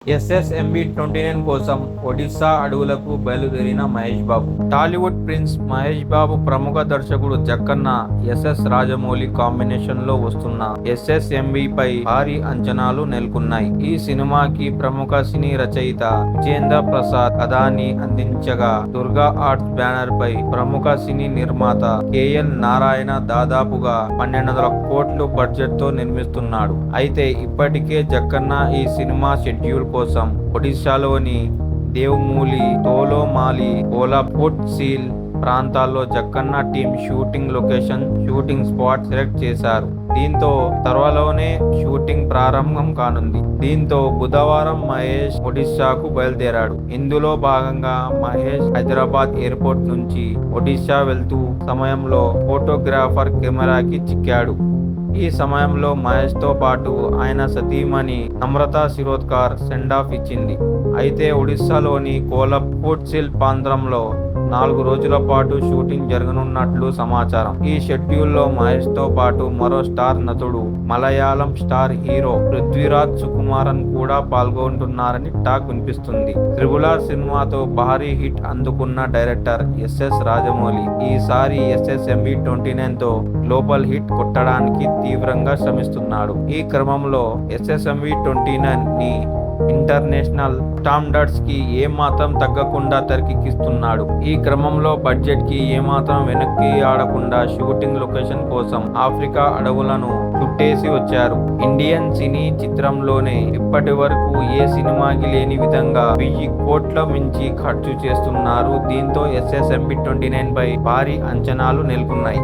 SSMB 29 కోసం ఒడిశా అడవులకు బయలుదేరిన మహేష్ బాబు. టాలీవుడ్ ప్రిన్స్ మహేష్ బాబు ప్రముఖ దర్శకుడు జక్కన్న ఎస్ఎస్ రాజమౌళి కాంబినేషన్ లో వస్తున్న ఎస్ఎస్ఎంబి పై భారీ అంచనాలు నెలకొన్నాయి. ఈ సినిమాకి ప్రముఖ సినీ రచయిత విజేంద్ర ప్రసాద్ కథాని అందించగా, దుర్గా ఆర్ట్స్ బ్యానర్ పై ప్రముఖ సినీ నిర్మాత కేఎల్ నారాయణ దాదాపుగా 1200 కోట్లు బడ్జెట్ తో నిర్మిస్తున్నాడు. అయితే ఇప్పటికే జక్కన్న ఈ సినిమా షెడ్యూల్ కోసం ఒడిశాలోని దేవమూలి, తోలోమాలి, కోలాపుట్ సీల్ ప్రాంతాల్లో Jakkanna team shooting location, shooting spot select చేశారు. దీంతో త్వరలోనే షూటింగ్ ప్రారంభం కానుంది. దీంతో బుధవారం మహేష్ ఒడిశాకు బయలుదేరాడు. ఇందులో భాగంగా మహేష్ హైదరాబాద్ ఎయిర్పోర్ట్ నుంచి ఒడిశా వెళ్తూ సమయంలో ఫోటోగ్రాఫర్ కెమెరాకి చిక్కాడు. ఈ సమయంలో మహేష్ తో పాటు ఆయన సతీమణి నమ్రతా శిరోద్కర్ సెండ్ ఆఫ్ ఇచ్చింది. అయితే ఒడిశాలోని కోలాపుట్ సీల్ ప్రాంతంలో 4 రోజుల పాటు షూటింగ్ జరగనున్నట్లు సమాచారం. ఈ షెడ్యూల్లో మహేష్ తో పాటు మరో స్టార్ నటుడు మలయాళం స్టార్ హీరో పృథ్వీరాజ్ సుకుమారన్ కూడా పాల్గొంటున్నారని టాక్ వినిపిస్తుంది. త్రిబుల్ సినిమాతో భారీ హిట్ అందుకున్న డైరెక్టర్ ఎస్ఎస్ రాజమౌళి ఈసారి ఎస్ఎస్ఎంబి 29 తో గ్లోబల్ హిట్ కొట్టడానికి తీవ్రంగా శ్రమిస్తున్నాడు. ఈ క్రమంలో ఎస్ఎస్ఎంబి 29 ని ఇంటర్నేషనల్ స్టాండర్డ్స్ కి ఏమాత్రం తగ్గకుండా తెరకెక్కిస్తున్నాడు. ఈ క్రమంలో బడ్జెట్ కి ఏమాత్రం వెనక్కి ఆడకుండా షూటింగ్ లొకేషన్ కోసం ఆఫ్రికా అడవులను చుట్టేసి వచ్చారు. ఇండియన్ సినీ చిత్రంలోనే ఇప్పటి వరకు ఏ సినిమాకి లేని విధంగా 1000 కోట్ల మించి ఖర్చు చేస్తున్నారు. దీంతో ఎస్ఎస్ఎంబి 29 పై భారీ అంచనాలు నెలకొన్నాయి.